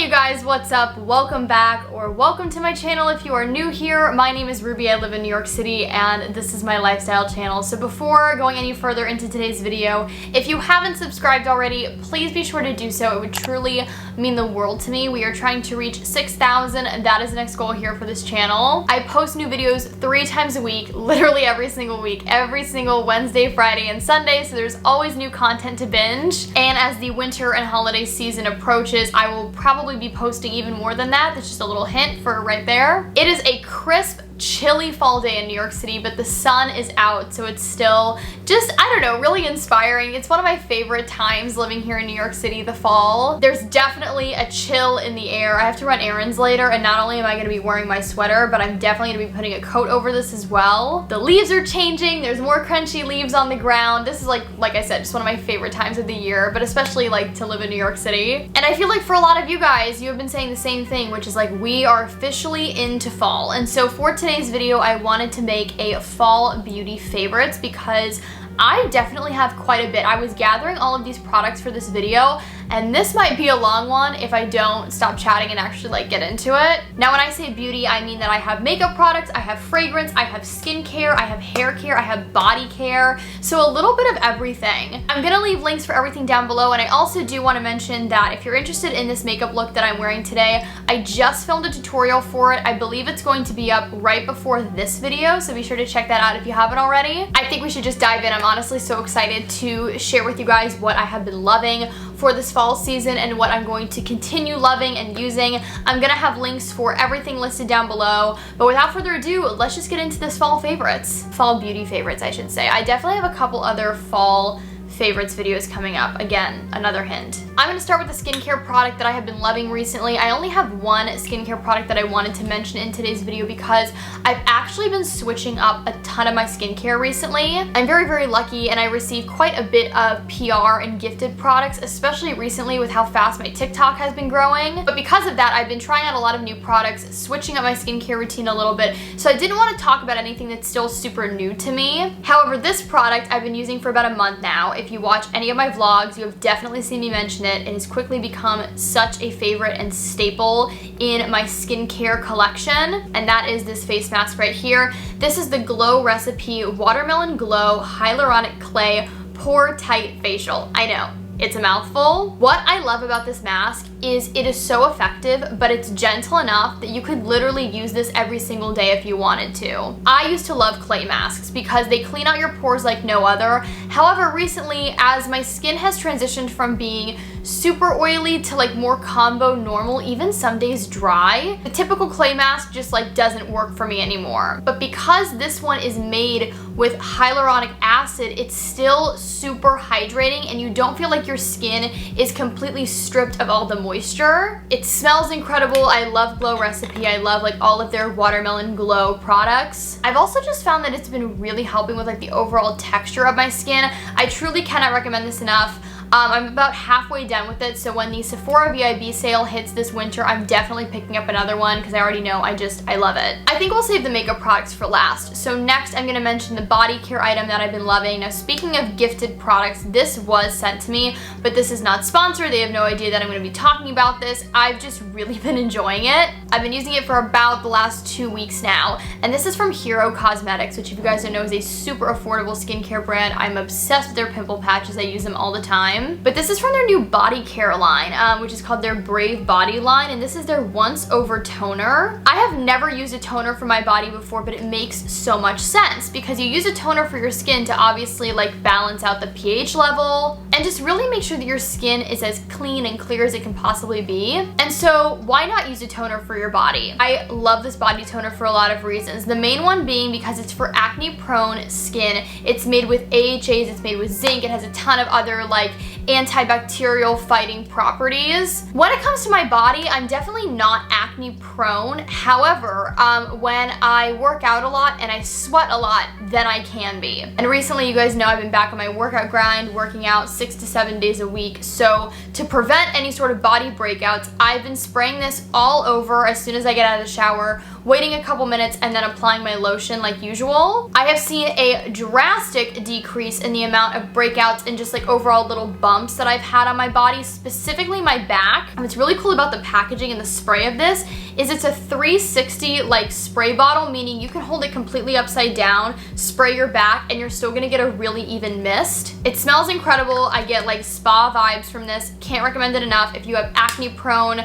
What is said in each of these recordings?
Hey you guys, what's up? Welcome back, or welcome to my channel if you are new here. My name is Ruby, I live in New York City, and this is my lifestyle channel. So before going any further into today's video, if you haven't subscribed already, please be sure to do so. It would truly mean the world to me. We are trying to reach 6,000, and that is the next goal here for this channel. I post new videos 3 times a week, literally every single week, every single Wednesday, Friday, and Sunday, so there's always new content to binge. And as the winter and holiday season approaches, I will probably be posting even more than that. That's just a little hint for right there. It is a crisp, chilly fall day in New York City, but the sun is out, so it's still just, I don't know, really inspiring. It's one of my favorite times living here in New York City, the fall. There's definitely a chill in the air. I have to run errands later, and not only am I going to be wearing my sweater, but I'm definitely going to be putting a coat over this as well. The leaves are changing. There's more crunchy leaves on the ground. This is like I said, just one of my favorite times of the year, but especially like to live in New York City. And I feel like for a lot of you guys, you have been saying the same thing, which is like we are officially into fall. And so for today's video, I wanted to make a fall beauty favorites because I definitely have quite a bit. I was gathering all of these products for this video, and this might be a long one if I don't stop chatting and actually like get into it. Now when I say beauty, I mean that I have makeup products, I have fragrance, I have skincare, I have hair care, I have body care, so a little bit of everything. I'm gonna leave links for everything down below, and I also do want to mention that if you're interested in this makeup look that I'm wearing today, I just filmed a tutorial for it. I believe it's going to be up right before this video, so be sure to check that out if you haven't already. I think we should just dive in. I'm honestly so excited to share with you guys what I have been loving for this fall season and what I'm going to continue loving and using. I'm gonna have links for everything listed down below, but without further ado, let's just get into this fall favorites. Fall beauty favorites, I should say. I definitely have a couple other fall favorites videos coming up. Again, another hint. I'm going to start with a skincare product that I have been loving recently. I only have one skincare product that I wanted to mention in today's video because I've actually been switching up a ton of my skincare recently. I'm very, very lucky, and I received quite a bit of PR and gifted products, especially recently with how fast my TikTok has been growing. But because of that, I've been trying out a lot of new products, switching up my skincare routine a little bit, so I didn't want to talk about anything that's still super new to me. However, this product I've been using for about a month now. If you watch any of my vlogs, you have definitely seen me mention it. It has quickly become such a favorite and staple in my skincare collection, and that is this face mask right here. This is the Glow Recipe Watermelon Glow Hyaluronic Clay Pore Tight Facial. I know, it's a mouthful. What I love about this mask is it is so effective, but it's gentle enough that you could literally use this every single day if you wanted to. I used to love clay masks because they clean out your pores like no other. However, recently, as my skin has transitioned from being super oily to like more combo normal, even some days dry, the typical clay mask just like doesn't work for me anymore. But because this one is made with hyaluronic acid, it's still super hydrating, and you don't feel like your skin is completely stripped of all the moisture. It smells incredible. I love Glow Recipe. I love like all of their watermelon glow products. I've also just found that it's been really helping with like the overall texture of my skin. I truly cannot recommend this enough. I'm about halfway done with it, so when the Sephora VIB sale hits this winter, I'm definitely picking up another one because I already know I love it. I think we'll save the makeup products for last. So next, I'm going to mention the body care item that I've been loving. Now, speaking of gifted products, this was sent to me, but this is not sponsored. They have no idea that I'm going to be talking about this. I've just really been enjoying it. I've been using it for about the last 2 weeks now, and this is from Hero Cosmetics, which if you guys don't know is a super affordable skincare brand. I'm obsessed with their pimple patches. I use them all the time. But this is from their new body care line, which is called their Brave Body line, and this is their Once Over Toner. I have never used a toner for my body before, but it makes so much sense because you use a toner for your skin to obviously like balance out the pH level and just really make sure that your skin is as clean and clear as it can possibly be. And so why not use a toner for your body? I love this body toner for a lot of reasons. The main one being because it's for acne prone skin. It's made with AHAs, it's made with zinc, it has a ton of other like antibacterial fighting properties. When it comes to my body, I'm definitely not acne prone. However, when I work out a lot and I sweat a lot, than I can be. And recently, you guys know I've been back on my workout grind, working out 6 to 7 days a week. So to prevent any sort of body breakouts, I've been spraying this all over as soon as I get out of the shower, waiting a couple minutes, and then applying my lotion like usual. I have seen a drastic decrease in the amount of breakouts and just like overall little bumps that I've had on my body, specifically my back. And what's really cool about the packaging and the spray of this is it's a 360 like spray bottle, meaning you can hold it completely upside down, spray your back, and you're still gonna get a really even mist. It smells incredible. I get like spa vibes from this. Can't recommend it enough if you have acne prone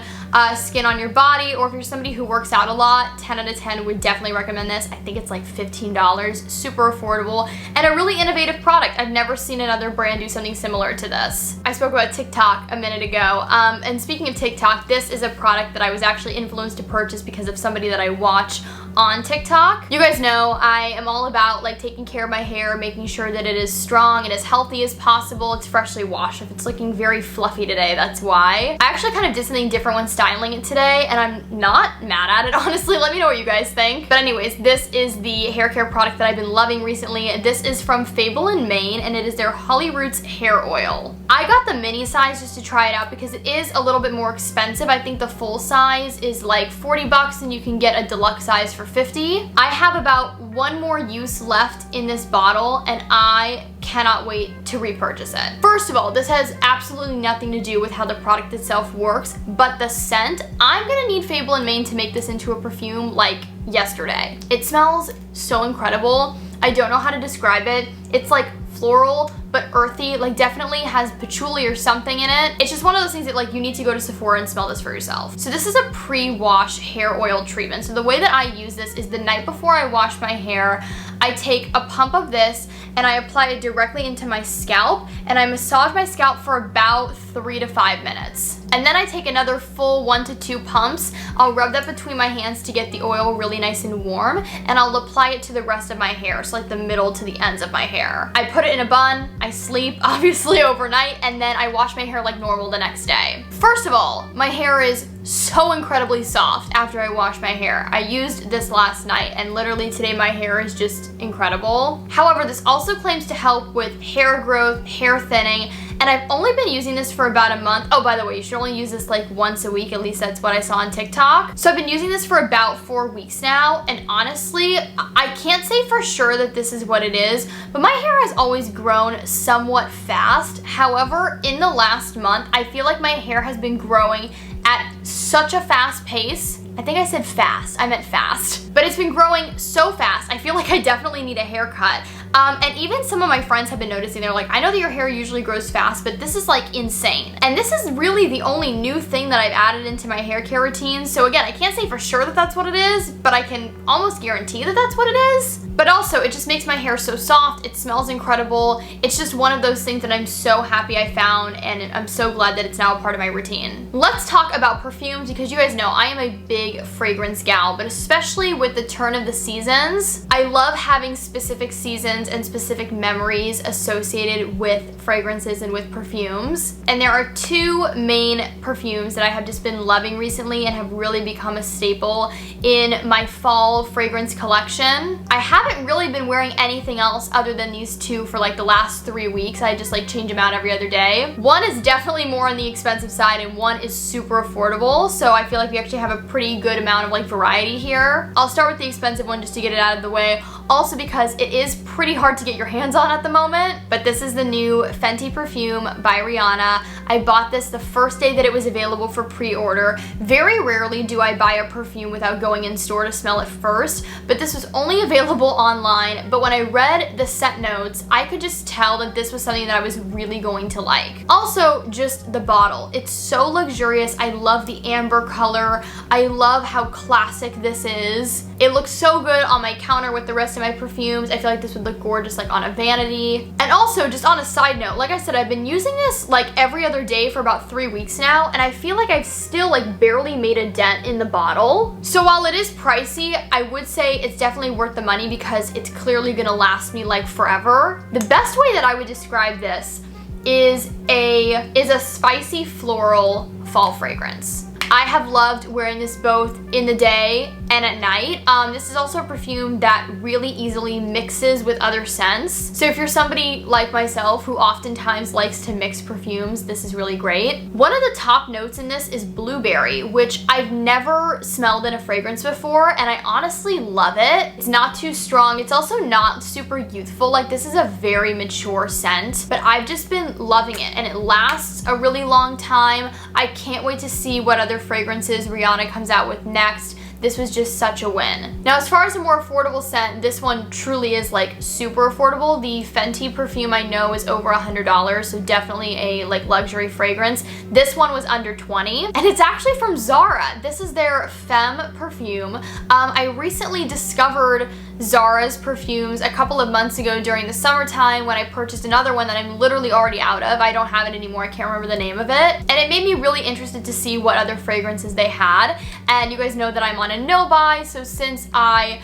skin on your body, or if you're somebody who works out a lot. 10 out of 10 would definitely recommend this. I think it's like $15, super affordable, and a really innovative product. I've never seen another brand do something similar to this. I spoke about TikTok a minute ago, and speaking of TikTok, this is a product that I was actually influenced to purchase because of somebody that I watch on TikTok. You guys know I am all about like taking care of my hair, making sure that it is strong and as healthy as possible. It's freshly washed. If it's looking very fluffy today, that's why. I actually kind of did something different when styling it today, and I'm not mad at it, honestly. Let me know what you guys think. But anyways, this is the hair care product that I've been loving recently. This is from Fable in Maine, and it is their Holly Roots hair oil. I got the mini size just to try it out because it is a little bit more expensive. I think the full size is like 40 bucks and you can get a deluxe size for 50. I have about one more use left in this bottle, and I cannot wait to repurchase it. First of all, this has absolutely nothing to do with how the product itself works, but the scent. I'm gonna need Fable in Maine to make this into a perfume like yesterday. It smells so incredible. I don't know how to describe it. It's like floral but earthy, like definitely has patchouli or something in it. It's just one of those things that like you need to go to Sephora and smell this for yourself. So this is a pre-wash hair oil treatment. So the way that I use this is the night before I wash my hair, I take a pump of this and I apply it directly into my scalp, and I massage my scalp for about 3 to 5 minutes. And then I take another full 1 to 2 pumps. I'll rub that between my hands to get the oil really nice and warm, and I'll apply it to the rest of my hair, so like the middle to the ends of my hair. I put it in a bun, I sleep obviously overnight, and then I wash my hair like normal the next day. First of all, my hair is so incredibly soft after I wash my hair. I used this last night, and literally today my hair is just incredible. However, this also claims to help with hair growth, hair thinning, and I've only been using this for about a month. Oh, by the way, you should only use this like once a week, at least that's what I saw on TikTok. So I've been using this for about 4 weeks now, and honestly, I can't say for sure that this is what it is, but my hair has always grown somewhat fast. However, in the last month, I feel like my hair has been growing at such a fast pace. I think I said fast, I meant fast. But it's been growing so fast, I feel like I definitely need a haircut. And even some of my friends have been noticing, they're like, I know that your hair usually grows fast, but this is like insane. And this is really the only new thing that I've added into my hair care routine. So again, I can't say for sure that that's what it is, but I can almost guarantee that that's what it is. But also, it just makes my hair so soft, it smells incredible. It's just one of those things that I'm so happy I found, and I'm so glad that it's now a part of my routine. Let's talk about perfumes, because you guys know I am a big fragrance gal, but especially with the turn of the seasons, I love having specific seasons and specific memories associated with fragrances and with perfumes. And there are 2 main perfumes that I have just been loving recently and have really become a staple in my fall fragrance collection. I haven't really been wearing anything else other than these 2 for like the last 3 weeks. I just like change them out every other day. One is definitely more on the expensive side, and one is super affordable, so I feel like we actually have a pretty good amount of like variety here. I'll start with the expensive one just to get it out of the way, also because it is pretty hard to get your hands on at the moment. But this is the new Fenty perfume by Rihanna. I bought this the first day that it was available for pre-order. Very rarely do I buy a perfume without going in store to smell it first, but this was only available online. But when I read the scent notes, I could just tell that this was something that I was really going to like. Also, just the bottle. It's so luxurious. I love the amber color. I love how classic this is. It looks so good on my counter with the rest of my perfumes. I feel like this would look gorgeous like on a vanity. And also, just on a side note, like I said, I've been using this like every other day for about 3 weeks now, and I feel like I've still like barely made a dent in the bottle. So while it is pricey, I would say it's definitely worth the money because it's clearly gonna last me like forever. The best way that I would describe this is a spicy floral fall fragrance. I have loved wearing this both in the day and at night. This is also a perfume that really easily mixes with other scents. So if you're somebody like myself who oftentimes likes to mix perfumes, this is really great. One of the top notes in this is blueberry, which I've never smelled in a fragrance before, and I honestly love it. It's not too strong. It's also not super youthful. Like, this is a very mature scent, but I've just been loving it, and it lasts a really long time. I can't wait to see what other fragrances Rihanna comes out with next. This was just such a win. Now, as far as a more affordable scent, this one truly is like super affordable. The Fenty perfume I know is over $100, so definitely a like luxury fragrance. This one was under 20, and it's actually from Zara. This is their Femme perfume. I recently discovered Zara's perfumes a couple of months ago during the summertime when I purchased another one that I'm literally already out of. I don't have it anymore. I can't remember the name of it. And it made me really interested to see what other fragrances they had. And you guys know that I'm on a no-buy, so since I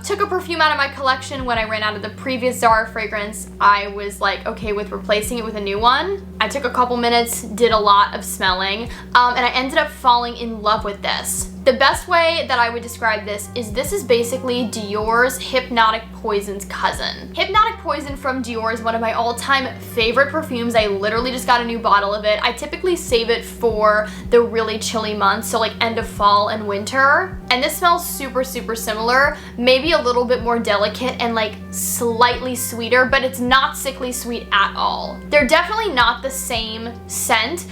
took a perfume out of my collection when I ran out of the previous Zara fragrance, I was like okay with replacing it with a new one. I took a couple minutes, did a lot of smelling, and I ended up falling in love with this. The best way that I would describe this is basically Dior's Hypnotic Poison's cousin. Hypnotic Poison from Dior is one of my all-time favorite perfumes. I literally just got a new bottle of it. I typically save it for the really chilly months, so like end of fall and winter. And this smells super, super similar, maybe a little bit more delicate and like slightly sweeter, but it's not sickly sweet at all. They're definitely not the same scent.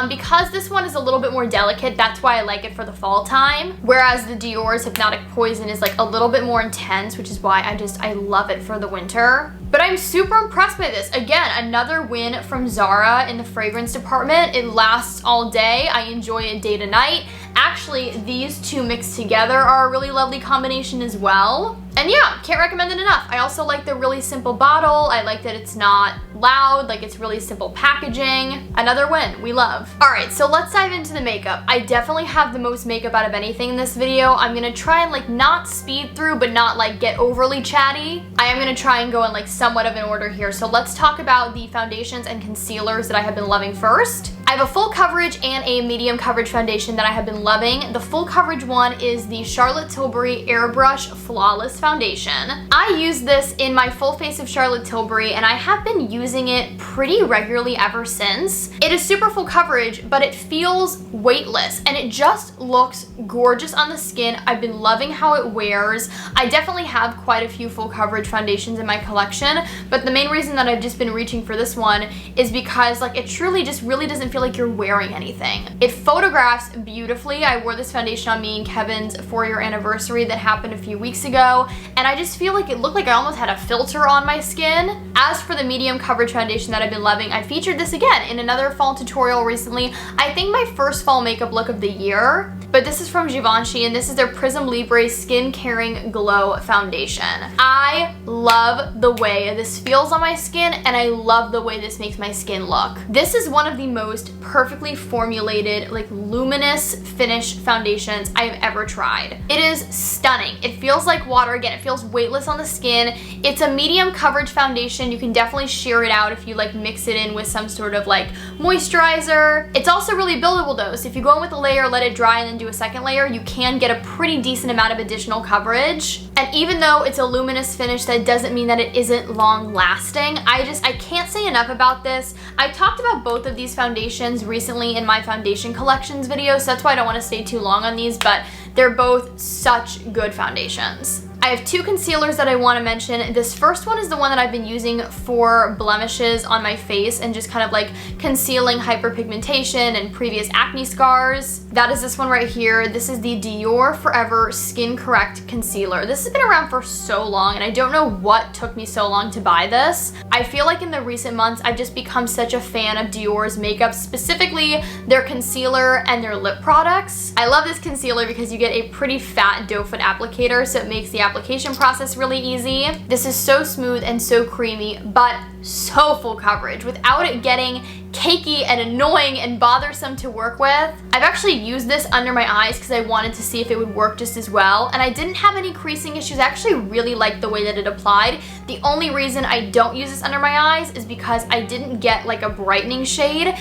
Because this one is a little bit more delicate, that's why I like it for the fall time. Whereas the Dior's Hypnotic Poison is like a little bit more intense, which is why I love it for the winter. But I'm super impressed by this. Again, another win from Zara in the fragrance department. It lasts all day. I enjoy it day to night. Actually, these two mixed together are a really lovely combination as well. And yeah, can't recommend it enough. I also like the really simple bottle. I like that it's not loud, like it's really simple packaging. Another win, we love. All right, so let's dive into the makeup. I definitely have the most makeup out of anything in this video. I'm gonna try and like not speed through, but not like get overly chatty. I am gonna try and go in like somewhat of an order here. So let's talk about the foundations and concealers that I have been loving first. I have a full coverage and a medium coverage foundation that I have been loving. The full coverage one is the Charlotte Tilbury Airbrush Flawless Foundation. I use this in my full face of Charlotte Tilbury, and I have been using it pretty regularly ever since. It is super full coverage, but it feels weightless, and it just looks gorgeous on the skin. I've been loving how it wears. I definitely have quite a few full coverage foundations in my collection, but the main reason that I've just been reaching for this one is because like it truly just really doesn't feel like you're wearing anything. It photographs beautifully. I wore this foundation on me and Kevin's 4-year anniversary that happened a few weeks ago, and I just feel like it looked like I almost had a filter on my skin. As for the medium coverage foundation that I've been loving, I featured this again in another fall tutorial recently. I think my first fall makeup look of the year, but this is from Givenchy, and this is their Prism Libre Skin Caring Glow Foundation. I love the way this feels on my skin, and I love the way this makes my skin look. This is one of the most perfectly formulated, like luminous finish foundations I have ever tried. It is stunning. It feels like water. Again, it feels weightless on the skin. It's a medium coverage foundation. You can definitely sheer it out if you like mix it in with some sort of like moisturizer. It's also really buildable though, so if you go in with a layer, let it dry, and then do a second layer, you can get a pretty decent amount of additional coverage. And even though it's a luminous finish, that doesn't mean that it isn't long lasting. I can't say enough about this. I talked about both of these foundations recently in my foundation collections video, so that's why I don't want to stay too long on these, but they're both such good foundations. I have two concealers that I want to mention. This first one is the one that I've been using for blemishes on my face and just kind of like concealing hyperpigmentation and previous acne scars. That is this one right here. This is the Dior Forever Skin Correct Concealer. This has been around for so long, and I don't know what took me so long to buy this. I feel like in the recent months, I've just become such a fan of Dior's makeup, specifically their concealer and their lip products. I love this concealer because you get a pretty fat doe foot applicator, so it makes the application process really easy. This is so smooth and so creamy, but so full coverage without it getting cakey and annoying and bothersome to work with. I've actually used this under my eyes because I wanted to see if it would work just as well, and I didn't have any creasing issues. I actually really liked the way that it applied. The only reason I don't use this under my eyes is because I didn't get like a brightening shade.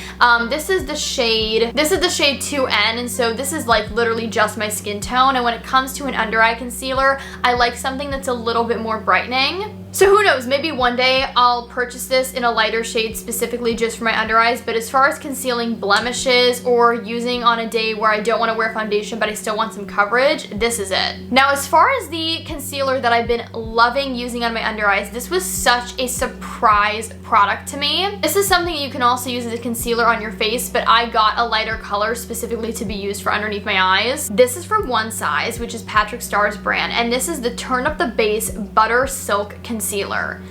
This is the shade 2N, and so this is like literally just my skin tone, and when it comes to an under eye concealer, I like something that's a little bit more brightening. So who knows, maybe one day I'll purchase this in a lighter shade specifically just for my under eyes, but as far as concealing blemishes or using on a day where I don't want to wear foundation but I still want some coverage, this is it. Now as far as the concealer that I've been loving using on my under eyes, this was such a surprise product to me. This is something you can also use as a concealer on your face, but I got a lighter color specifically to be used for underneath my eyes. This is from One Size, which is Patrick Starr's brand, and this is the Turn Up the Base Butter Silk Concealer.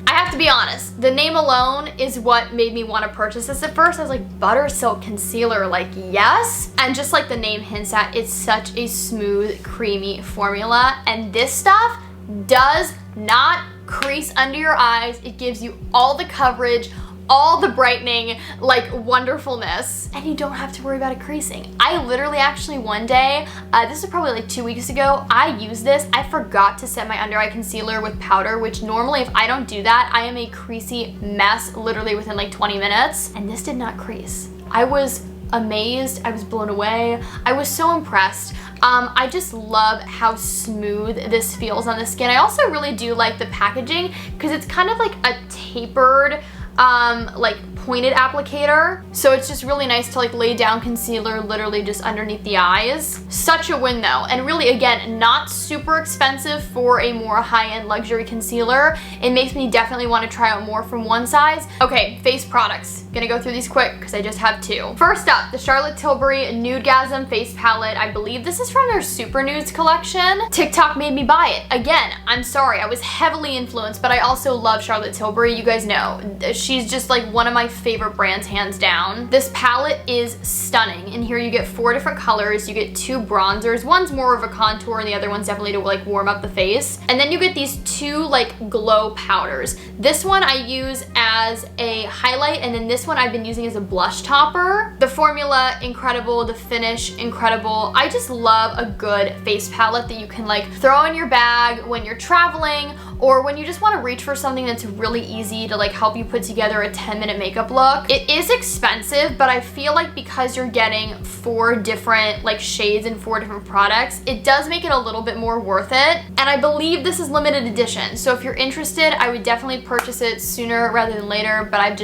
I have to be honest, the name alone is what made me want to purchase this at first. I was like, Butter Silk Concealer, like yes? And just like the name hints at, it's such a smooth, creamy formula, and this stuff does not crease under your eyes. It gives you all the coverage, all the brightening, like wonderfulness, and you don't have to worry about it creasing. I literally actually one day, this was probably like 2 weeks ago, I used this. I forgot to set my under eye concealer with powder, which normally if I don't do that, I am a creasy mess literally within like 20 minutes, and this did not crease. I was amazed, I was blown away, I was so impressed. I just love how smooth this feels on the skin. I also really do like the packaging because it's kind of like a tapered, like pointed applicator, so it's just really nice to like lay down concealer literally just underneath the eyes. Such a win though, and really again not super expensive for a more high-end luxury concealer. It makes me definitely want to try out more from One Size. Okay, face products. Gonna go through these quick because I just have two. First up, the Charlotte Tilbury Nude Gasm face palette. I believe this is from their Super Nudes collection. TikTok made me buy it. Again, I'm sorry, I was heavily influenced, but I also love Charlotte Tilbury. You guys know, she's just like one of my favorite brands hands down. This palette is stunning, and here you get 4 different colors. You get 2 bronzers. One's more of a contour and the other one's definitely to like warm up the face. And then you get these 2 like glow powders. This one I use as a highlight, and then this one I've been using as a blush topper. The formula, incredible. The finish, incredible. I just love a good face palette that you can like throw in your bag when you're traveling, or when you just want to reach for something that's really easy to like help you put together a 10-minute makeup look. It is expensive, but I feel like because you're getting 4 different like shades and 4 different products, it does make it a little bit more worth it. And I believe this is limited edition, so if you're interested, I would definitely purchase it sooner rather than later, but I've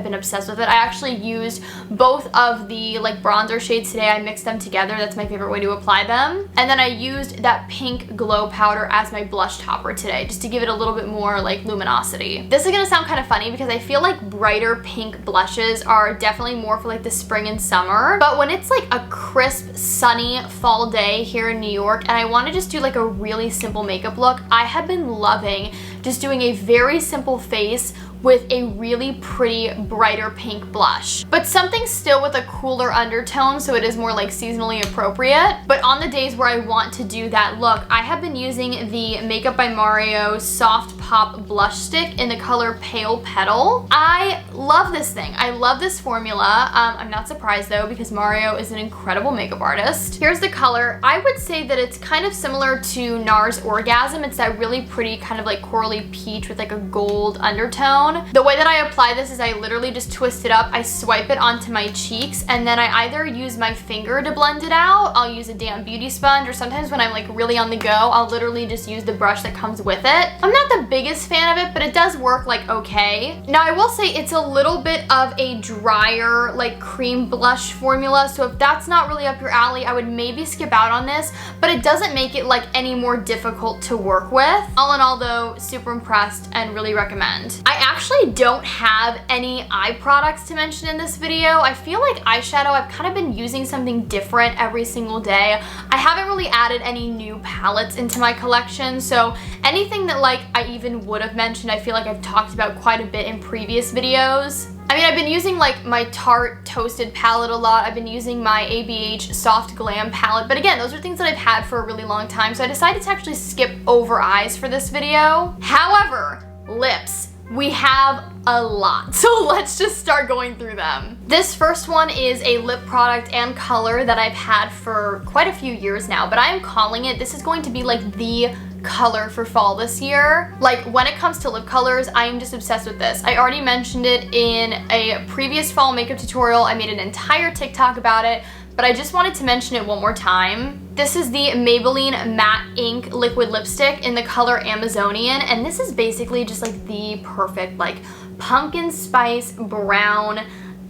been obsessed with it. I actually used both of the like bronzer shades today. I mixed them together. That's my favorite way to apply them. And then I used that pink glow powder as my blush topper today, just to give it a little bit more like luminosity. This is gonna sound kind of funny because I feel like brighter pink blushes are definitely more for like the spring and summer, but when it's like a crisp, sunny fall day here in New York and I want to just do like a really simple makeup look, I have been loving just doing a very simple face with a really pretty brighter pink blush, but something still with a cooler undertone, so it is more like seasonally appropriate. But on the days where I want to do that look, I have been using the Makeup by Mario Soft Pop Blush Stick in the color Pale Petal. I love this thing. I love this formula. I'm not surprised though because Mario is an incredible makeup artist. Here's the color. I would say that it's kind of similar to Nars Orgasm. It's that really pretty kind of like corally peach with like a gold undertone. The way that I apply this is I literally just twist it up, I swipe it onto my cheeks, and then I either use my finger to blend it out, I'll use a damp beauty sponge, or sometimes when I'm like really on the go, I'll literally just use the brush that comes with it. I'm not the biggest fan of it, but it does work like okay. Now I will say it's a little bit of a drier like cream blush formula, so if that's not really up your alley, I would maybe skip out on this, but it doesn't make it like any more difficult to work with. All in all though, super impressed and really recommend. I actually don't have any eye products to mention in this video. I feel like eyeshadow, I've kind of been using something different every single day. I haven't really added any new palettes into my collection, so anything that like I even would have mentioned, I feel like I've talked about quite a bit in previous videos. I mean, I've been using like my Tarte Toasted palette a lot. I've been using my ABH Soft Glam palette, but again, those are things that I've had for a really long time, so I decided to actually skip over eyes for this video. However, lips. We have a lot. So let's just start going through them. This first one is a lip product and color that I've had for quite a few years now, but I am calling it, this is going to be like the color for fall this year. Like when it comes to lip colors, I am just obsessed with this. I already mentioned it in a previous fall makeup tutorial. I made an entire TikTok about it, but I just wanted to mention it one more time. This is the Maybelline Matte Ink Liquid Lipstick in the color Amazonian, and this is basically just like the perfect like pumpkin spice brown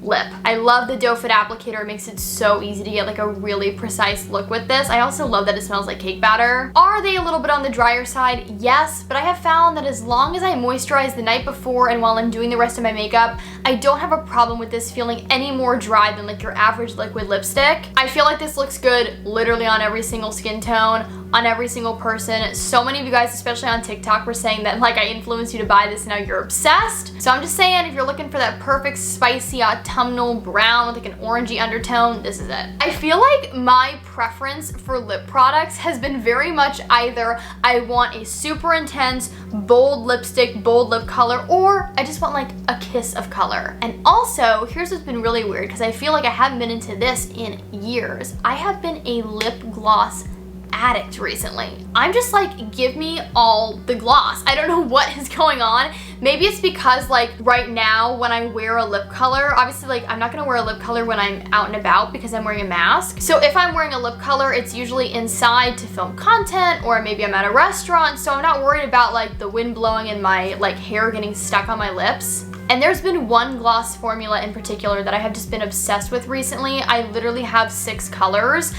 lip. I love the doe foot applicator. It makes it so easy to get like a really precise look with this. I also love that it smells like cake batter. Are they a little bit on the drier side? Yes, but I have found that as long as I moisturize the night before and while I'm doing the rest of my makeup, I don't have a problem with this feeling any more dry than like your average liquid lipstick. I feel like this looks good literally on every single skin tone, on every single person. So many of you guys, especially on TikTok, were saying that like I influenced you to buy this and now you're obsessed. So I'm just saying, if you're looking for that perfect spicy autumnal brown with like an orangey undertone, this is it. I feel like my preference for lip products has been very much either I want a super intense, bold lipstick, bold lip color, or I just want like a kiss of color. And also, here's what's been really weird, because I feel like I haven't been into this in years. I have been a lip gloss addict recently. I'm just like, give me all the gloss. I don't know what is going on. Maybe it's because like right now when I wear a lip color, obviously like I'm not gonna wear a lip color when I'm out and about because I'm wearing a mask. So if I'm wearing a lip color, it's usually inside to film content, or maybe I'm at a restaurant, so I'm not worried about like the wind blowing and my like hair getting stuck on my lips. And there's been one gloss formula in particular that I have just been obsessed with recently. I literally have 6 colors.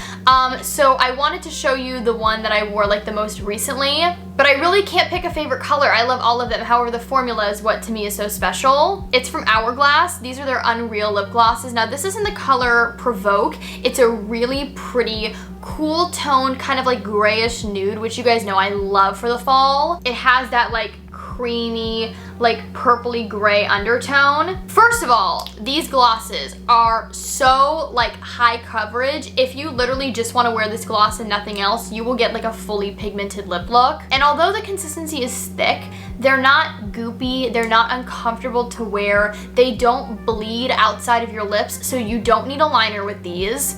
So I wanted to show you the one that I wore like the most recently, but I really can't pick a favorite color. I love all of them. However, the formula is what to me is so special. It's from Hourglass. These are their Unreal lip glosses. Now this is in the color Provoke. It's a really pretty, cool toned, kind of like grayish nude, which you guys know I love for the fall. It has that like creamy, like purpley gray undertone. First of all, these glosses are so like high coverage. If you literally just want to wear this gloss and nothing else, you will get like a fully pigmented lip look. And although the consistency is thick, they're not goopy, they're not uncomfortable to wear, they don't bleed outside of your lips, so you don't need a liner with these.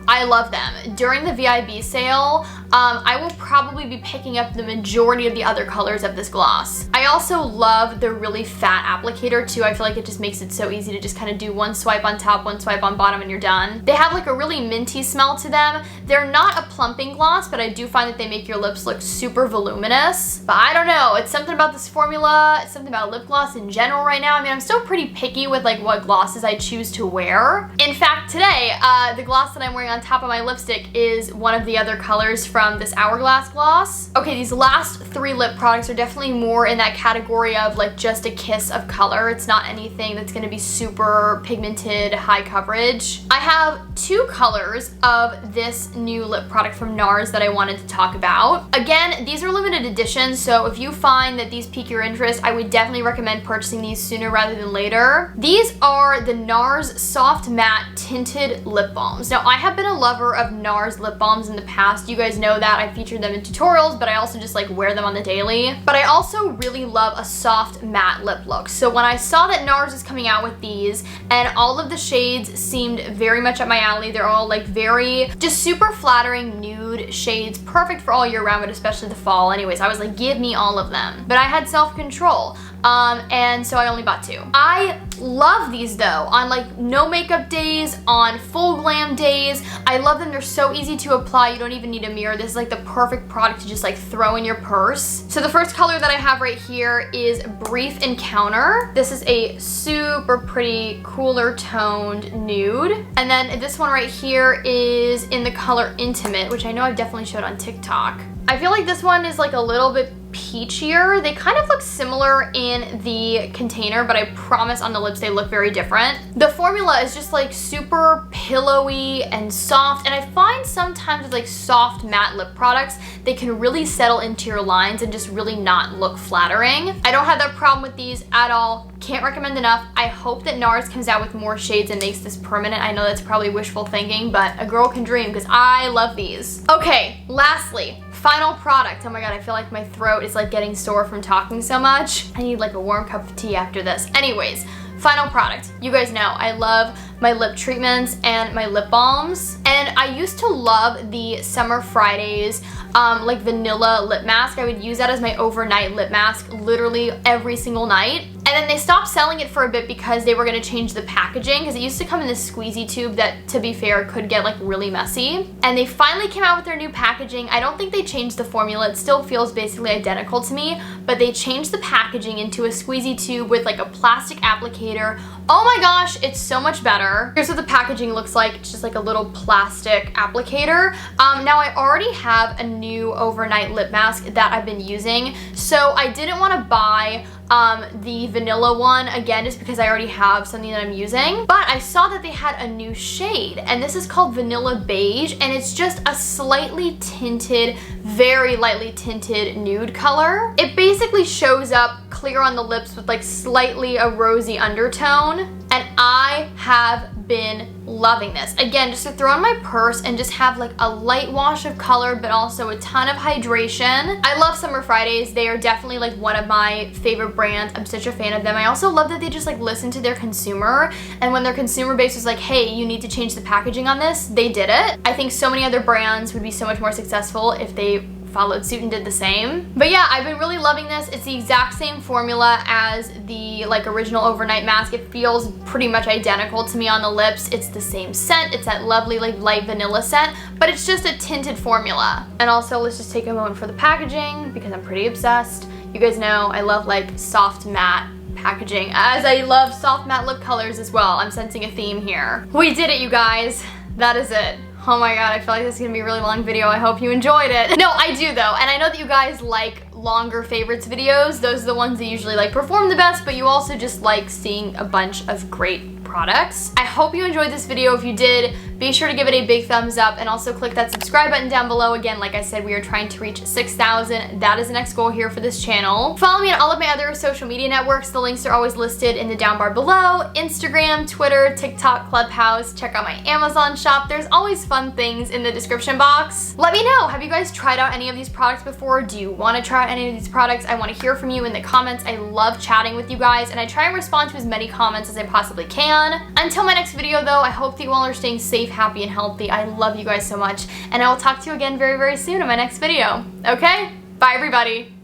I love them. During the VIB sale, I will probably be picking up the majority of the other colors of this gloss. I also love the really fat applicator too. I feel like it just makes it so easy to just kind of do one swipe on top, one swipe on bottom, and you're done. They have like a really minty smell to them. They're not a plumping gloss, but I do find that they make your lips look super voluminous. But I don't know, it's something about this formula, it's something about lip gloss in general right now. I mean, I'm still pretty picky with like what glosses I choose to wear. In fact, today, the gloss that I'm wearing on top of my lipstick is one of the other colors from this Hourglass gloss. Okay, these last 3 lip products are definitely more in that category of like just a kiss of color. It's not anything that's gonna be super pigmented, high coverage. I have 2 colors of this new lip product from Nars that I wanted to talk about. Again, these are limited editions, so if you find that these pique your interest, I would definitely recommend purchasing these sooner rather than later. These are the Nars Soft Matte Tinted Lip Balms. Now, I have been a lover of Nars lip balms in the past. You guys know that. I featured them in tutorials, but I also just like wear them on the daily. But I also really love a soft matte lip look. So when I saw that Nars is coming out with these, and all of the shades seemed very much up my alley. They're all like very, just super flattering nude shades, perfect for all year round, but especially the fall. Anyways, I was like, give me all of them. But I had self-control. And so I only bought 2. I love these though, on like no makeup days, on full glam days. I love them. They're so easy to apply. You don't even need a mirror. This is like the perfect product to just like throw in your purse. So the first color that I have right here is Brief Encounter. This is a super pretty, cooler toned nude. And then this one right here is in the color Intimate, which I know I've definitely showed on TikTok. I feel like this one is like a little bit peachier. They kind of look similar in the container, but I promise on the lips they look very different. The formula is just like super pillowy and soft, and I find sometimes with like soft matte lip products, they can really settle into your lines and just really not look flattering. I don't have that problem with these at all. Can't recommend enough. I hope that Nars comes out with more shades and makes this permanent. I know that's probably wishful thinking, but a girl can dream because I love these. Okay, lastly, final product. Oh my god, I feel like my throat is like getting sore from talking so much. I need like a warm cup of tea after this. Anyways, final product. You guys know I love my lip treatments and my lip balms. And I used to love the Summer Fridays like vanilla lip mask. I would use that as my overnight lip mask literally every single night. And then they stopped selling it for a bit because they were going to change the packaging, because it used to come in this squeezy tube that, to be fair, could get like really messy. And they finally came out with their new packaging. I don't think they changed the formula. It still feels basically identical to me, but they changed the packaging into a squeezy tube with like a plastic applicator. Oh my gosh, it's so much better. Here's what the packaging looks like. It's just like a little plastic applicator. Now I already have a new overnight lip mask that I've been using, so I didn't want to buy the vanilla one again just because I already have something that I'm using. But I saw that they had a new shade, and this is called Vanilla Beige, and it's just a slightly tinted, very lightly tinted nude color. It basically shows up clear on the lips with like slightly a rosy undertone, and I have been loving this. Again, just to throw in my purse and just have like a light wash of color, but also a ton of hydration. I love Summer Fridays. They are definitely like one of my favorite brands. I'm such a fan of them. I also love that they just like listen to their consumer, and when their consumer base was like, hey, you need to change the packaging on this, they did it. I think so many other brands would be so much more successful if they followed suit and did the same. But yeah, I've been really loving this. It's the exact same formula as the like original overnight mask. It feels pretty much identical to me on the lips. It's the same scent. It's that lovely like light vanilla scent, but it's just a tinted formula. And also, let's just take a moment for the packaging because I'm pretty obsessed. You guys know I love like soft matte packaging, as I love soft matte lip colors as well. I'm sensing a theme here. We did it, you guys. That is it. Oh my god, I feel like this is gonna be a really long video. I hope you enjoyed it. No, I do though, and I know that you guys like longer favorites videos. Those are the ones that usually like perform the best, but you also just like seeing a bunch of great products. I hope you enjoyed this video. If you did, be sure to give it a big thumbs up and also click that subscribe button down below. Again, like I said, we are trying to reach 6,000. That is the next goal here for this channel. Follow me on all of my other social media networks. The links are always listed in the down bar below. Instagram, Twitter, TikTok, Clubhouse. Check out my Amazon shop. There's always fun things in the description box. Let me know, have you guys tried out any of these products before? Do you want to try out any of these products? I want to hear from you in the comments. I love chatting with you guys, and I try and respond to as many comments as I possibly can. Until my next video though, I hope that you all are staying safe, happy, and healthy. I love you guys so much, and I will talk to you again very, very soon in my next video. Okay? Bye everybody.